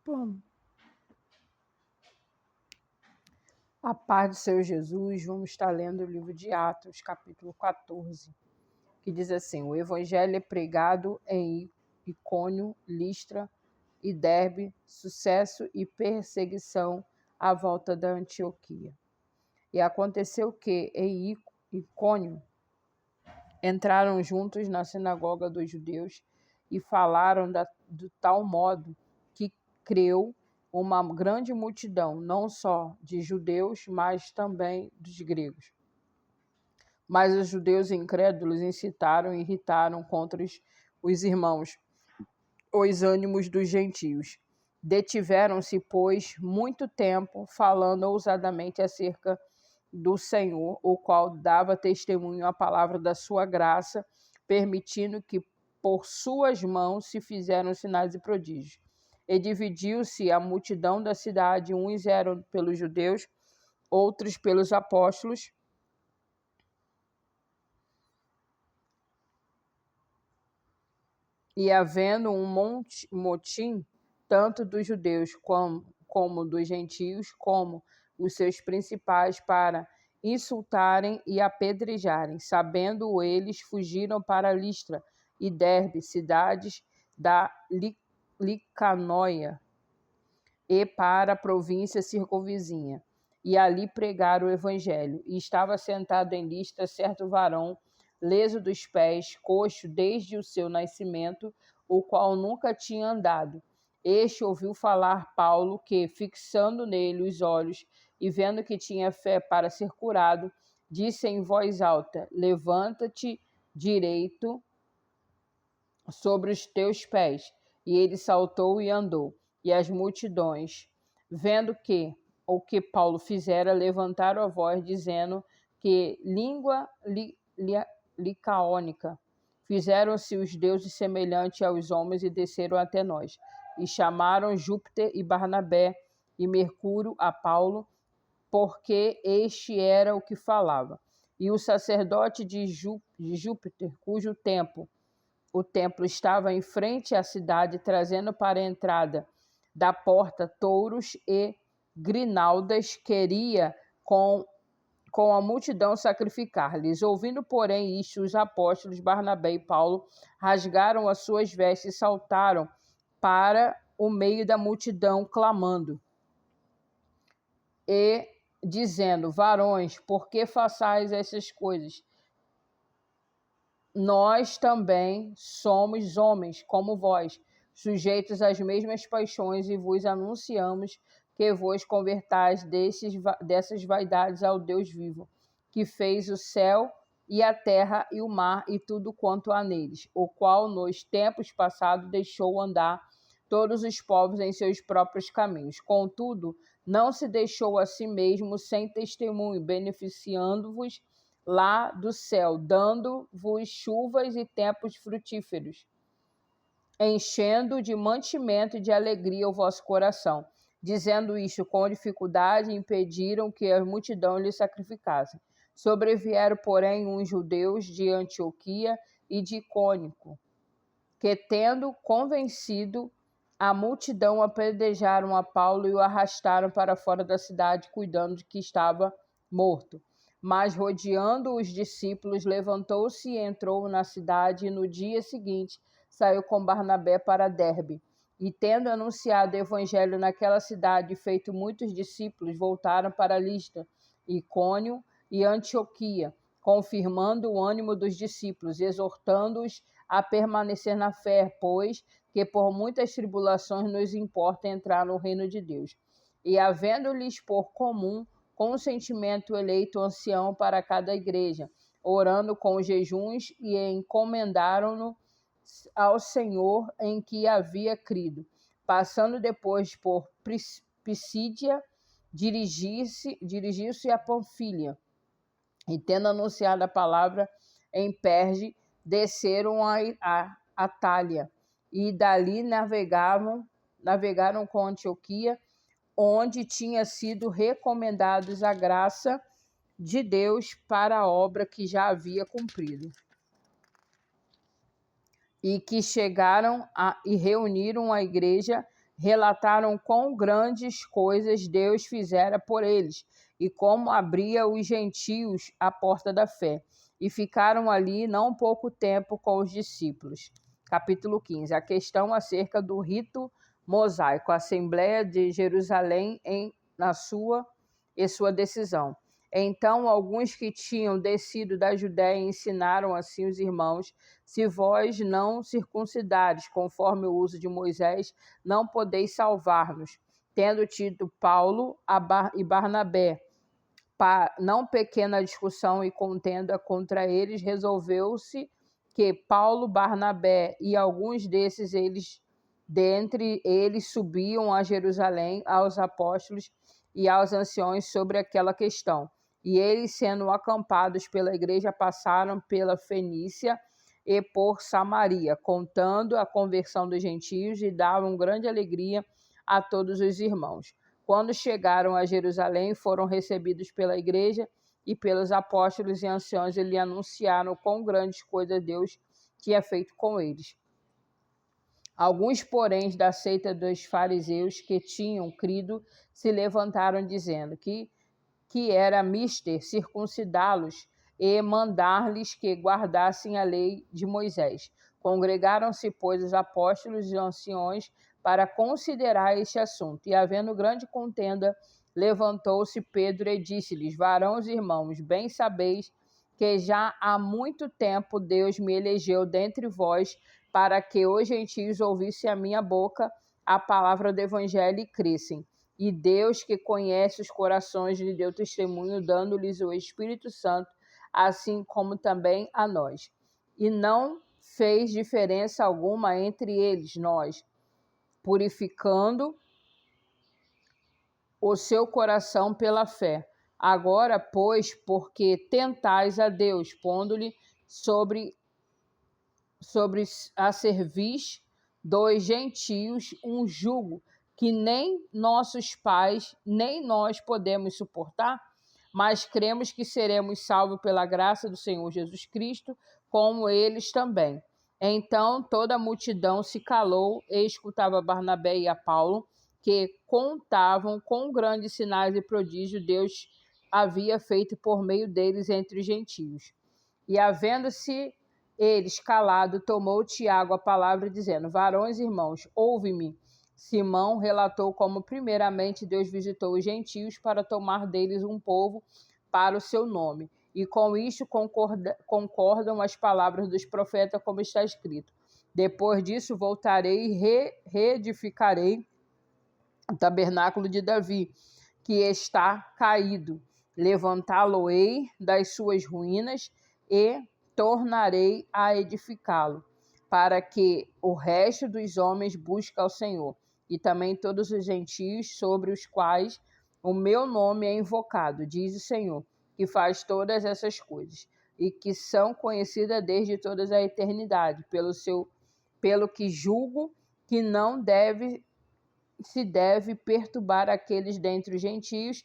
Bom, a paz do Senhor Jesus, vamos estar lendo o livro de Atos, capítulo 14, que diz assim: o evangelho é pregado em Icônio, Listra e Derbe, sucesso e perseguição à volta da Antioquia. E aconteceu que em Icônio entraram juntos na sinagoga dos judeus e falaram do tal modo que creu uma grande multidão, não só de judeus, mas também dos gregos. Mas os judeus incrédulos incitaram e irritaram contra os irmãos os ânimos dos gentios. Detiveram-se, pois, muito tempo, falando ousadamente acerca do Senhor, o qual dava testemunho à palavra da sua graça, permitindo que por suas mãos se fizeram sinais e prodígios. E dividiu-se a multidão da cidade, uns eram pelos judeus, outros pelos apóstolos. E havendo um motim, tanto dos judeus como dos gentios, como os seus principais, para insultarem e apedrejarem. Sabendo eles, fugiram para Listra e Derbe, cidades da Licanóia, e para a província circunvizinha. E ali pregaram o evangelho. E estava sentado em Listra certo varão, leso dos pés, coxo desde o seu nascimento, o qual nunca tinha andado. Este ouviu falar Paulo, que, fixando nele os olhos e vendo que tinha fé para ser curado, disse em voz alta: levanta-te direito sobre os teus pés. E ele saltou e andou. E as multidões, vendo que o que Paulo fizera, levantaram a voz, dizendo que língua licaônica fizeram-se os deuses semelhantes aos homens e desceram até nós. E chamaram Júpiter e Barnabé e Mercúrio a Paulo, porque este era o que falava. E o sacerdote de Júpiter, cujo o templo estava em frente à cidade, trazendo para a entrada da porta touros e grinaldas, queria com a multidão sacrificar-lhes. Ouvindo, porém, isto, os apóstolos Barnabé e Paulo rasgaram as suas vestes e saltaram para o meio da multidão, clamando e dizendo: varões, por que façais essas coisas? Nós também somos homens, como vós, sujeitos às mesmas paixões, e vos anunciamos que vos convertais dessas vaidades ao Deus vivo, que fez o céu e a terra e o mar e tudo quanto há neles, o qual nos tempos passados deixou andar todos os povos em seus próprios caminhos. Contudo, não se deixou a si mesmo sem testemunho, beneficiando-vos lá do céu, dando-vos chuvas e tempos frutíferos, enchendo de mantimento e de alegria o vosso coração. Dizendo isto com dificuldade, impediram que a multidão lhe sacrificasse. Sobrevieram, porém, uns judeus de Antioquia e de Icônio, que, tendo convencido a multidão, apedrejaram a Paulo e o arrastaram para fora da cidade, cuidando de que estava morto. Mas, rodeando os discípulos, levantou-se e entrou na cidade, e no dia seguinte saiu com Barnabé para Derbe. E, tendo anunciado o evangelho naquela cidade e feito muitos discípulos, voltaram para Listra, Icônio e Antioquia, confirmando o ânimo dos discípulos, exortando-os a permanecer na fé, pois que por muitas tribulações nos importa entrar no reino de Deus. E havendo-lhes por comum consentimento eleito ancião para cada igreja, orando com jejuns, e encomendaram-no ao Senhor em que havia crido. Passando depois por Pisídia, dirigiu-se a Panfilha, e tendo anunciado a palavra em Perge, desceram a Atália, e dali navegaram com Antioquia, onde tinha sido recomendados a graça de Deus para a obra que já havia cumprido. E que chegaram e reuniram a igreja relataram quão grandes coisas Deus fizera por eles e como abria os gentios a porta da fé. E ficaram ali não pouco tempo com os discípulos. Capítulo 15. A questão acerca do rito mosaico. A Assembleia de Jerusalém na sua decisão. Então, alguns que tinham descido da Judéia ensinaram assim os irmãos: se vós não circuncidares, conforme o uso de Moisés, não podeis salvar-nos. Tendo tido Paulo e Barnabé não pequena discussão e contenda contra eles, resolveu-se que Paulo, Barnabé e alguns dentre eles subiam a Jerusalém aos apóstolos e aos anciões sobre aquela questão. E eles, sendo acampados pela igreja, passaram pela Fenícia e por Samaria, contando a conversão dos gentios, e davam grande alegria a todos os irmãos. Quando chegaram a Jerusalém, foram recebidos pela igreja e pelos apóstolos e anciãos, e lhe anunciaram quão grandes coisas Deus tinha feito com eles. Alguns, porém, da seita dos fariseus que tinham crido, se levantaram dizendo que era mister circuncidá-los e mandar-lhes que guardassem a lei de Moisés. Congregaram-se, pois, os apóstolos e anciões para considerar este assunto. E, havendo grande contenda, levantou-se Pedro e disse-lhes: varãos e irmãos, bem sabeis que já há muito tempo Deus me elegeu dentre vós para que os gentios ouvissem a minha boca a palavra do evangelho e crescem. E Deus, que conhece os corações, lhe deu testemunho, dando-lhes o Espírito Santo, assim como também a nós. E não fez diferença alguma entre eles, nós, purificando o seu coração pela fé. Agora, pois, porque tentais a Deus, pondo-lhe sobre a cerviz dos gentios um jugo que nem nossos pais, nem nós podemos suportar, mas cremos que seremos salvos pela graça do Senhor Jesus Cristo, como eles também. Então toda a multidão se calou e escutava Barnabé e a Paulo, que contavam com grandes sinais e prodígios Deus havia feito por meio deles entre os gentios. E havendo-se eles calado, tomou Tiago a palavra, dizendo: varões e irmãos, ouve-me. Simão relatou como primeiramente Deus visitou os gentios para tomar deles um povo para o seu nome. E com isto concordam as palavras dos profetas, como está escrito: depois disso voltarei e reedificarei o tabernáculo de Davi, que está caído. Levantá-lo-ei das suas ruínas e tornarei a edificá-lo, para que o resto dos homens busque ao Senhor, e também todos os gentios sobre os quais o meu nome é invocado, diz o Senhor, que faz todas essas coisas, e que são conhecidas desde toda a eternidade, pelo que julgo que não se deve perturbar aqueles dentre os gentios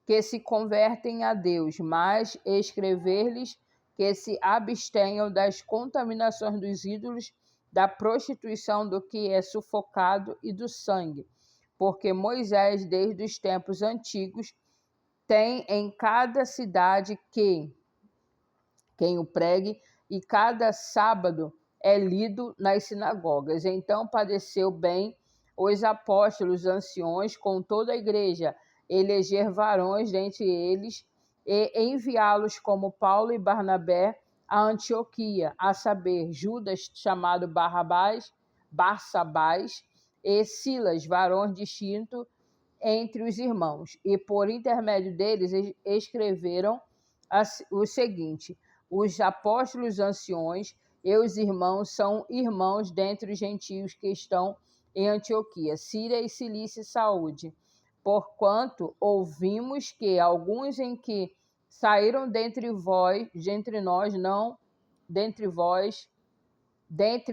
que se convertem a Deus, mas escrever-lhes que se abstenham das contaminações dos ídolos, da prostituição do que é sufocado e do sangue. Porque Moisés, desde os tempos antigos, tem em cada cidade quem o pregue, e cada sábado é lido nas sinagogas. Então padeceu bem os apóstolos anciões com toda a igreja, eleger varões dentre eles e enviá-los como Paulo e Barnabé a Antioquia, a saber, Judas, chamado Barsabás, e Silas, varões distintos entre os irmãos. E por intermédio deles escreveram o seguinte: os apóstolos anciões e os irmãos são irmãos dentre os gentios que estão em Antioquia, Síria e Cilícia, saúde. Porquanto ouvimos que alguns em que saíram dentre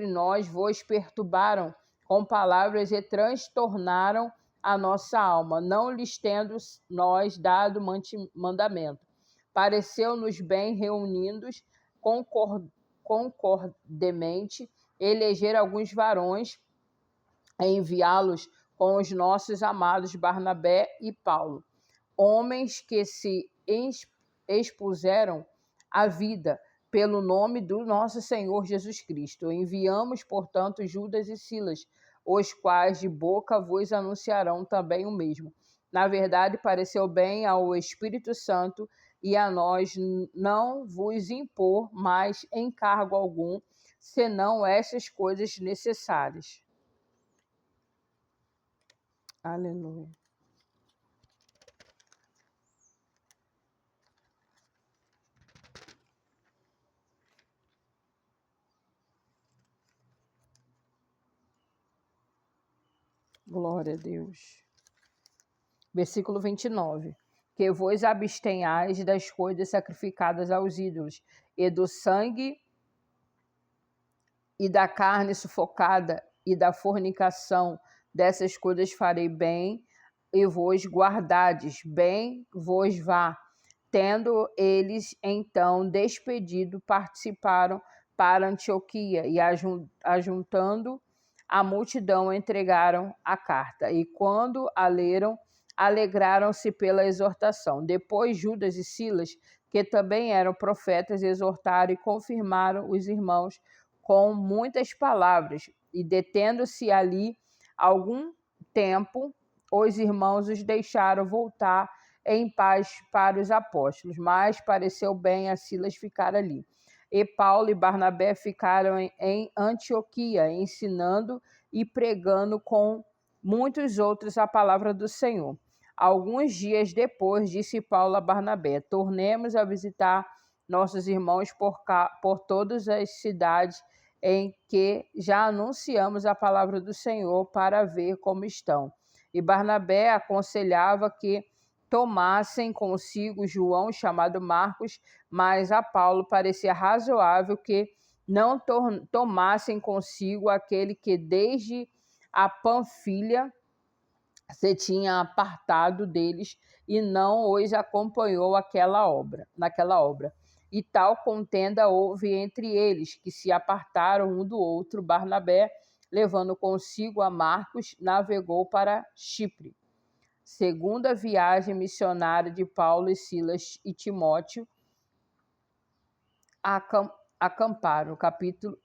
nós vos perturbaram com palavras e transtornaram a nossa alma, não lhes tendo nós dado mandamento. Pareceu-nos bem, reunidos concordemente, eleger alguns varões, enviá-los com os nossos amados Barnabé e Paulo, homens que se expuseram à vida pelo nome do nosso Senhor Jesus Cristo. Enviamos, portanto, Judas e Silas, os quais de boca vos anunciarão também o mesmo. Na verdade, pareceu bem ao Espírito Santo e a nós não vos impor mais encargo algum, senão essas coisas necessárias. Aleluia. Glória a Deus. Versículo 29. Que vos abstenhais das coisas sacrificadas aos ídolos, e do sangue e da carne sufocada, e da fornicação. Dessas coisas farei bem, e vos guardades, bem vos vá. Tendo eles então despedido, participaram para Antioquia, e ajuntando a multidão, entregaram a carta. E quando a leram, alegraram-se pela exortação. Depois Judas e Silas, que também eram profetas, exortaram e confirmaram os irmãos com muitas palavras. E detendo-se ali algum tempo, os irmãos os deixaram voltar em paz para os apóstolos, mas pareceu bem a Silas ficar ali. E Paulo e Barnabé ficaram em Antioquia, ensinando e pregando com muitos outros a palavra do Senhor. Alguns dias depois, disse Paulo a Barnabé: tornemos a visitar nossos irmãos por todas as cidades em que já anunciamos a palavra do Senhor, para ver como estão. E Barnabé aconselhava que tomassem consigo João, chamado Marcos, mas a Paulo parecia razoável que não tomassem consigo aquele que desde a Panfilha se tinha apartado deles e não os acompanhou naquela obra. E tal contenda houve entre eles, que se apartaram um do outro. Barnabé, levando consigo a Marcos, navegou para Chipre. Segunda viagem missionária de Paulo e Silas e Timóteo acamparam. Capítulo.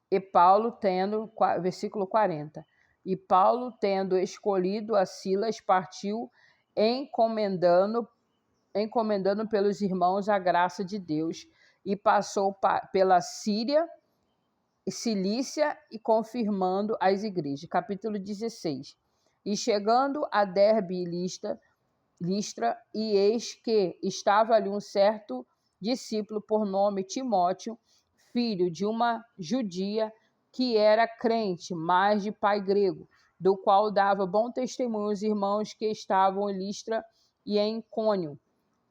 E Paulo tendo, versículo 40. E Paulo, tendo escolhido a Silas, partiu encomendando pelos irmãos a graça de Deus, e passou pela Síria, Cilícia, e confirmando as igrejas. Capítulo 16. E chegando a Derbe e Listra, e eis que estava ali um certo discípulo por nome Timóteo, filho de uma judia, que era crente, mas de pai grego, do qual dava bom testemunho os irmãos que estavam em Listra e em Icônio.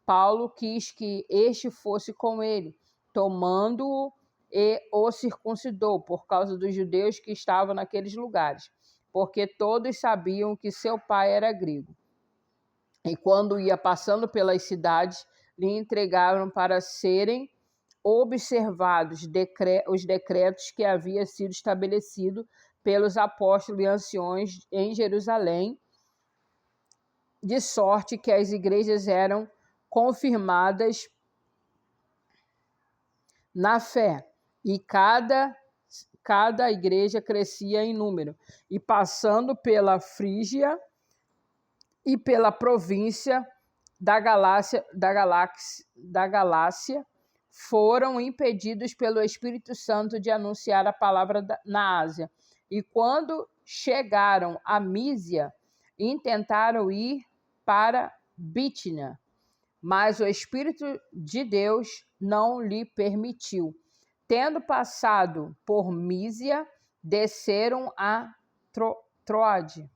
Paulo quis que este fosse com ele, tomando-o, e o circuncidou, por causa dos judeus que estavam naqueles lugares, porque todos sabiam que seu pai era grego. E quando ia passando pelas cidades, lhe entregaram para serem observados os decretos que havia sido estabelecido pelos apóstolos e anciões em Jerusalém, de sorte que as igrejas eram confirmadas na fé, e cada igreja crescia em número. E passando pela Frígia e pela província da Galácia, foram impedidos pelo Espírito Santo de anunciar a palavra na Ásia. E quando chegaram a Mísia, intentaram ir para Bítina, mas o Espírito de Deus não lhe permitiu. Tendo passado por Mísia, desceram a Troade.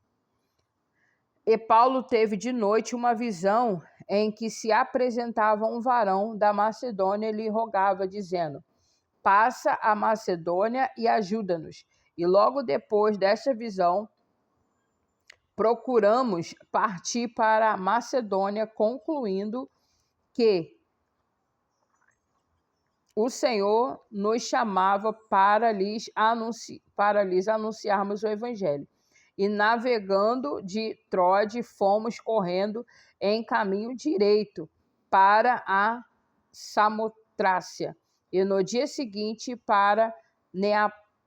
E Paulo teve de noite uma visão em que se apresentava um varão da Macedônia e lhe rogava, dizendo: passa a Macedônia e ajuda-nos. E logo depois desta visão, procuramos partir para a Macedônia, concluindo que o Senhor nos chamava para lhes anunciarmos o Evangelho. E navegando de Troade, fomos correndo em caminho direito para a Samotrácia, e no dia seguinte para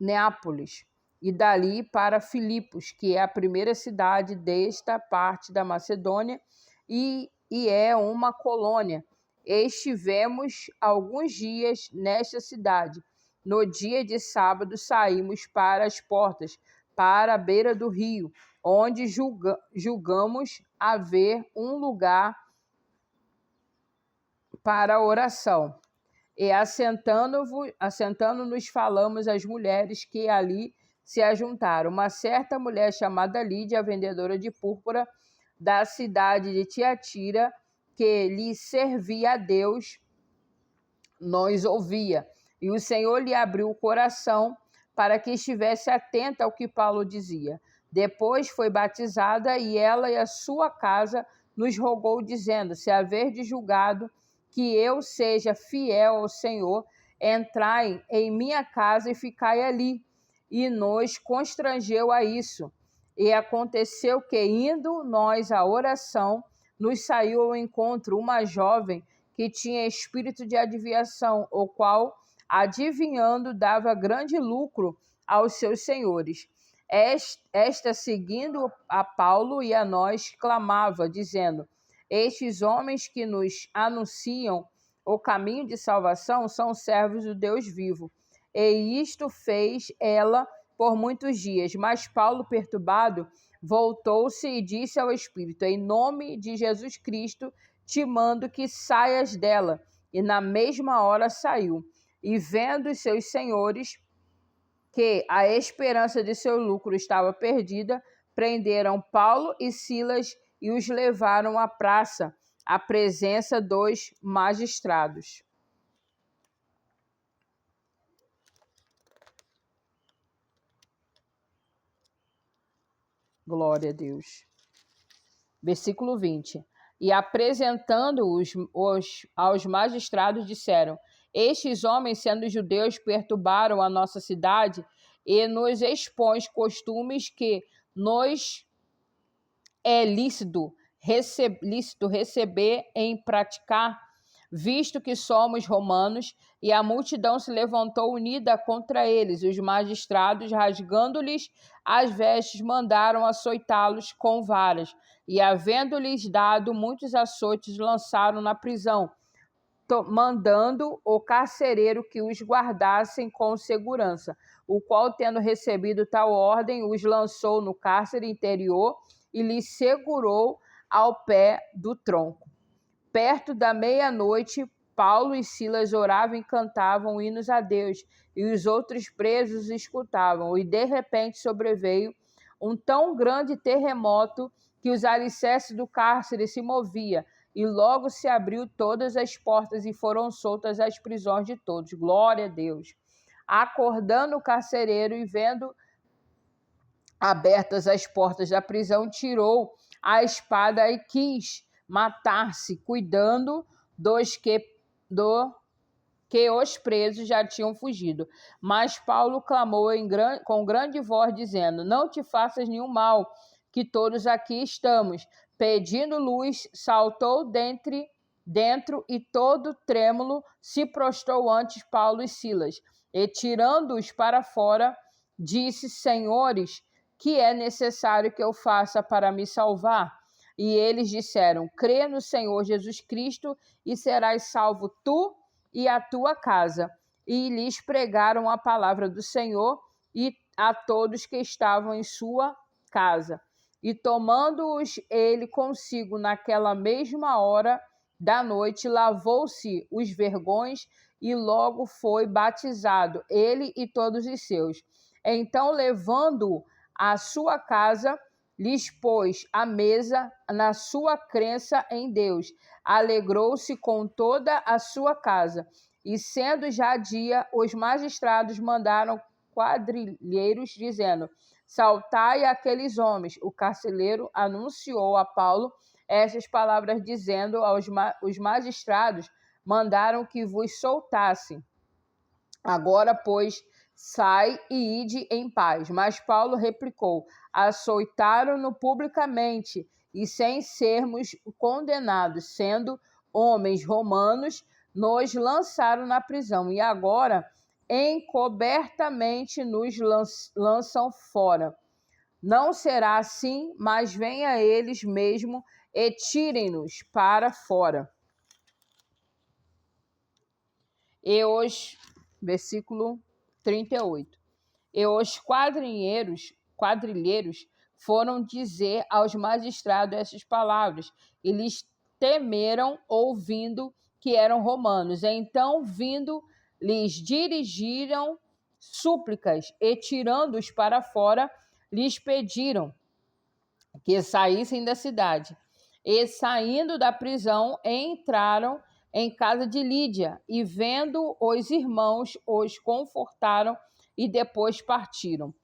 Neápolis, e dali para Filipos, que é a primeira cidade desta parte da Macedônia, e é uma colônia. Estivemos alguns dias nesta cidade. No dia de sábado saímos para as portas, para a beira do rio, onde julgamos haver um lugar para a oração. E assentando-nos, falamos às mulheres que ali se ajuntaram. Uma certa mulher chamada Lídia, vendedora de púrpura da cidade de Tiatira, que lhe servia a Deus, nos ouvia. E o Senhor lhe abriu o coração para que estivesse atenta ao que Paulo dizia. Depois foi batizada, e ela e a sua casa nos rogou, dizendo: se haverdes julgado que eu seja fiel ao Senhor, entrai em minha casa e ficai ali. E nos constrangeu a isso. E aconteceu que, indo nós à oração, nos saiu ao encontro uma jovem que tinha espírito de adivinhação, o qual, adivinhando, dava grande lucro aos seus senhores. Esta, seguindo a Paulo e a nós, clamava, dizendo: estes homens que nos anunciam o caminho de salvação são servos do Deus vivo. E isto fez ela por muitos dias. Mas Paulo, perturbado, voltou-se e disse ao Espírito: em nome de Jesus Cristo, te mando que saias dela. E na mesma hora saiu. E vendo os seus senhores que a esperança de seu lucro estava perdida, prenderam Paulo e Silas e os levaram à praça, à presença dos magistrados. Glória a Deus. Versículo 20. E apresentando-os aos magistrados, disseram: estes homens, sendo judeus, perturbaram a nossa cidade e nos expõem costumes que nos é lícito receber em praticar, visto que somos romanos. E a multidão se levantou unida contra eles. Os magistrados, rasgando-lhes as vestes, mandaram açoitá-los com varas. E, havendo-lhes dado muitos açoites, lançaram na prisão, mandando o carcereiro que os guardassem com segurança, o qual, tendo recebido tal ordem, os lançou no cárcere interior e lhes segurou ao pé do tronco. Perto da meia-noite, Paulo e Silas oravam e cantavam hinos a Deus, e os outros presos escutavam. E de repente sobreveio um tão grande terremoto que os alicerces do cárcere se moviam, e logo se abriu todas as portas e foram soltas as prisões de todos. Glória a Deus. Acordando o carcereiro e vendo abertas as portas da prisão, tirou a espada e quis matar-se, cuidando que os presos já tinham fugido. Mas Paulo clamou com grande voz, dizendo: não te faças nenhum mal, que todos aqui estamos. Pedindo luz, saltou dentro e todo trêmulo se prostrou ante Paulo e Silas. E tirando-os para fora, disse: senhores, que é necessário que eu faça para me salvar? E eles disseram: crê no Senhor Jesus Cristo e serás salvo tu e a tua casa. E lhes pregaram a palavra do Senhor e a todos que estavam em sua casa. E tomando-os ele consigo naquela mesma hora da noite, lavou-se os vergões e logo foi batizado, ele e todos os seus. Então, levando-o à sua casa, lhes pôs a mesa na sua crença em Deus. Alegrou-se com toda a sua casa. E sendo já dia, os magistrados mandaram quadrilheiros, dizendo: saltai aqueles homens. O carcereiro anunciou a Paulo estas palavras, dizendo: os magistrados mandaram que vos soltassem. Agora, pois, sai e ide em paz. Mas Paulo replicou: açoitaram-no publicamente e sem sermos condenados, sendo homens romanos, nos lançaram na prisão. E agora, encobertamente, nos lançam fora. Não será assim, mas venha eles mesmo e tirem-nos para fora. Versículo 38. E os quadrilheiros foram dizer aos magistrados essas palavras, e lhes temeram, ouvindo que eram romanos. Então, vindo, lhes dirigiram súplicas, e tirando-os para fora, lhes pediram que saíssem da cidade. E saindo da prisão, entraram em casa de Lídia, e vendo os irmãos, os confortaram e depois partiram.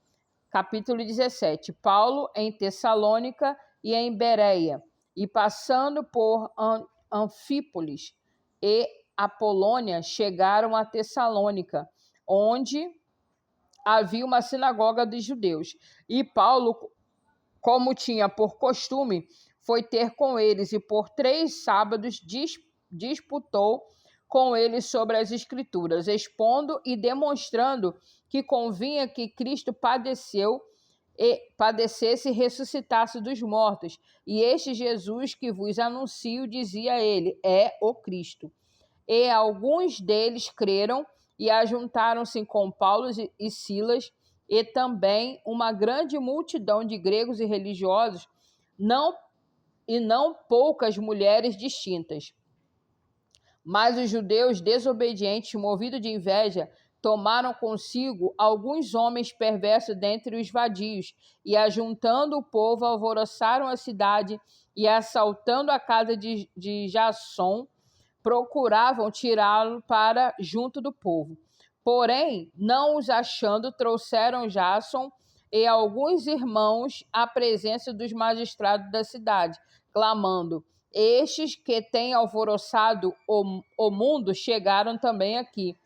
Capítulo 17. Paulo em Tessalônica e em Bereia, e passando por Anfípolis e Apolônia, chegaram a Tessalônica, onde havia uma sinagoga dos judeus. E Paulo, como tinha por costume, foi ter com eles, e por 3 sábados disputou com eles sobre as Escrituras, expondo e demonstrando que convinha que Cristo padecesse e ressuscitasse dos mortos. E este Jesus que vos anuncio, dizia ele, é o Cristo. E alguns deles creram e ajuntaram-se com Paulo e Silas, e também uma grande multidão de gregos e religiosos, não poucas mulheres distintas. Mas os judeus desobedientes, movidos de inveja, tomaram consigo alguns homens perversos dentre os vadios, e ajuntando o povo, alvoroçaram a cidade, e assaltando a casa de Jasson, procuravam tirá-lo para junto do povo. Porém, não os achando, trouxeram Jasson e alguns irmãos à presença dos magistrados da cidade, clamando: estes que têm alvoroçado o mundo chegaram também aqui,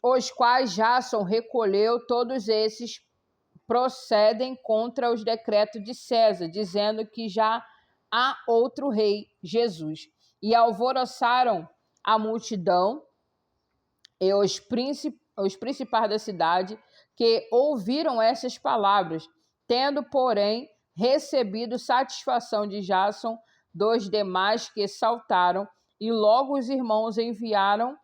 os quais Jasson recolheu. Todos esses procedem contra os decretos de César, dizendo que já há outro rei, Jesus. E alvoroçaram a multidão e os principais da cidade, que ouviram essas palavras, tendo, porém, recebido satisfação de Jasson, dos demais que saltaram, e logo os irmãos enviaram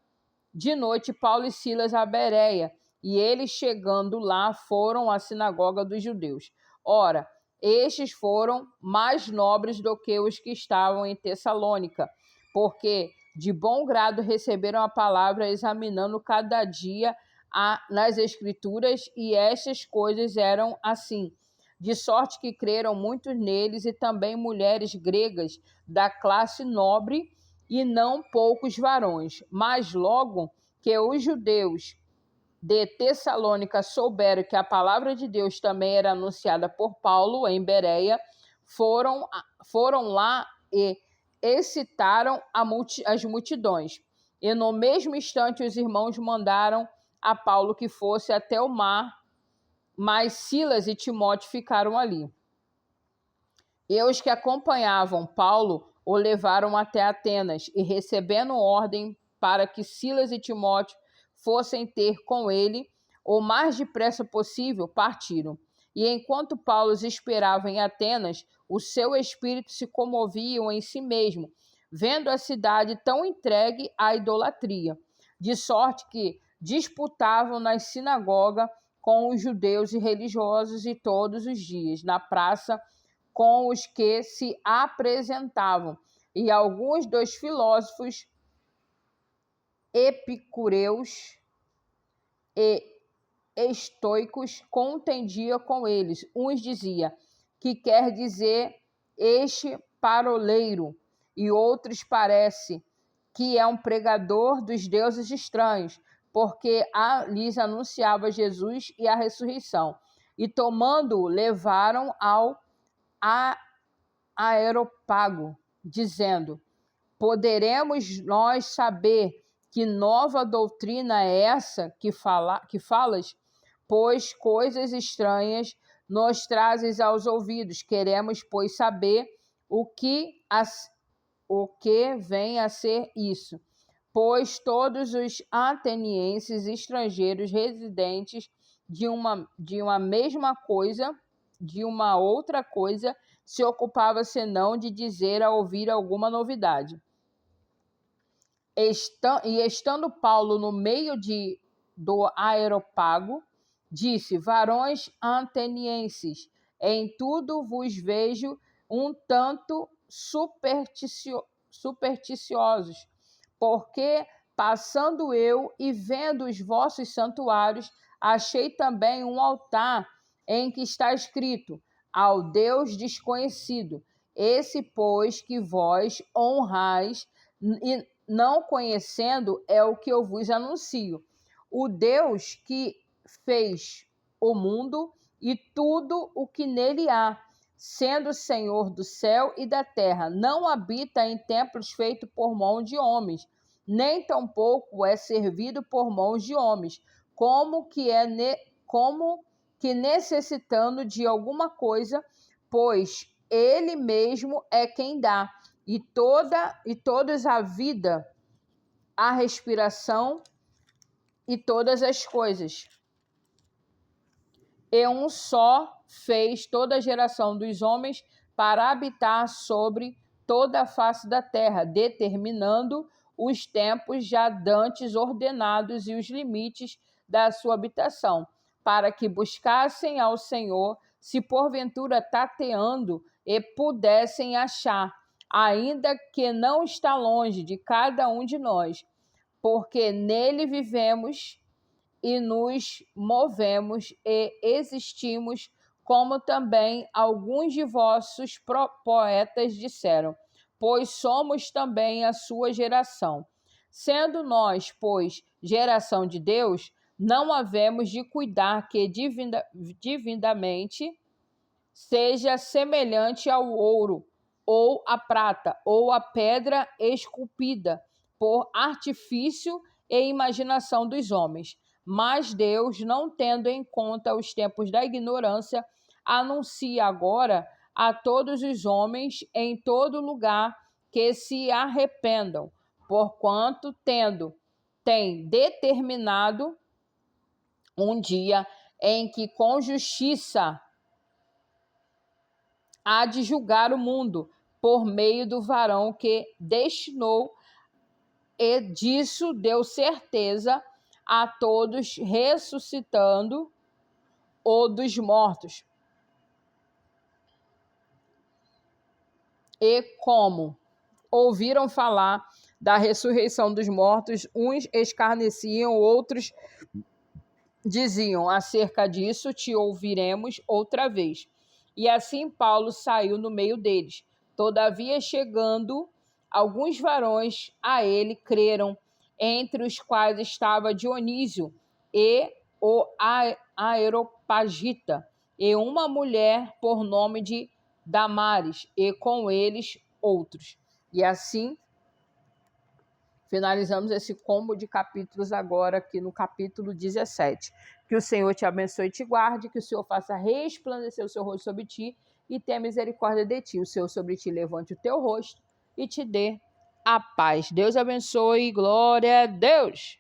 de noite Paulo e Silas a Bereia, e eles, chegando lá, foram à sinagoga dos judeus. Ora, estes foram mais nobres do que os que estavam em Tessalônica, porque de bom grado receberam a palavra, examinando cada dia nas Escrituras, e estas coisas eram assim, de sorte que creram muitos neles, e também mulheres gregas da classe nobre, e não poucos varões. Mas logo que os judeus de Tessalônica souberam que a palavra de Deus também era anunciada por Paulo em Bereia, foram lá e excitaram as multidões. E no mesmo instante os irmãos mandaram a Paulo que fosse até o mar, mas Silas e Timóteo ficaram ali. E os que acompanhavam Paulo o levaram até Atenas, e recebendo ordem para que Silas e Timóteo fossem ter com ele o mais depressa possível, partiram. E enquanto Paulo os esperava em Atenas, o seu espírito se comovia em si mesmo, vendo a cidade tão entregue à idolatria, de sorte que disputavam na sinagoga com os judeus e religiosos, e todos os dias na praça com os que se apresentavam. E alguns dos filósofos epicureus e estoicos contendiam com eles. Uns diziam: que quer dizer este paroleiro? E outros parece que é um pregador dos deuses estranhos, porque lhes anunciava Jesus e a ressurreição. E tomando-o, levaram ao Areópago, dizendo: poderemos nós saber Que nova doutrina é essa que falas? Pois coisas estranhas nos trazes aos ouvidos. Queremos, pois, saber o que vem a ser isso. Pois todos os atenienses estrangeiros residentes de uma mesma coisa, de uma outra coisa, se ocupava senão de dizer a ouvir alguma novidade. Estando Paulo no meio do Areópago, disse: varões atenienses, em tudo vos vejo um tanto supersticiosos, porque, passando eu e vendo os vossos santuários, achei também um altar em que está escrito: ao Deus desconhecido. Esse, pois, que vós honrais, e não conhecendo, é o que eu vos anuncio. O Deus que fez o mundo e tudo o que nele há, sendo Senhor do céu e da terra, não habita em templos feitos por mão de homens, nem tampouco é servido por mãos de homens, como que necessitando de alguma coisa, pois ele mesmo é quem dá, e todos a vida, a respiração e todas as coisas. E um só fez toda a geração dos homens para habitar sobre toda a face da terra, determinando os tempos já dantes ordenados e os limites da sua habitação, para que buscassem ao Senhor, se porventura tateando e pudessem achar, ainda que não está longe de cada um de nós, porque nele vivemos e nos movemos e existimos, como também alguns de vossos poetas disseram, pois somos também a sua geração. Sendo nós, pois, geração de Deus, não havemos de cuidar que divinamente seja semelhante ao ouro, ou à prata, ou à pedra esculpida, por artifício e imaginação dos homens. Mas Deus, não tendo em conta os tempos da ignorância, anuncia agora a todos os homens em todo lugar que se arrependam, porquanto tem determinado um dia em que com justiça há de julgar o mundo por meio do varão que destinou, e disso deu certeza a todos, ressuscitando o dos mortos. E como ouviram falar da ressurreição dos mortos, uns escarneciam, outros diziam: acerca disso te ouviremos outra vez. E assim Paulo saiu no meio deles. Todavia, chegando alguns varões a ele, creram, entre os quais estava Dionísio e o Areopagita, e uma mulher por nome de Damares, e com eles outros. E assim finalizamos esse combo de capítulos agora aqui no capítulo 17. Que o Senhor te abençoe e te guarde, que o Senhor faça resplandecer o seu rosto sobre ti e tenha misericórdia de ti. O Senhor sobre ti levante o teu rosto e te dê a paz. Deus abençoe, glória a Deus!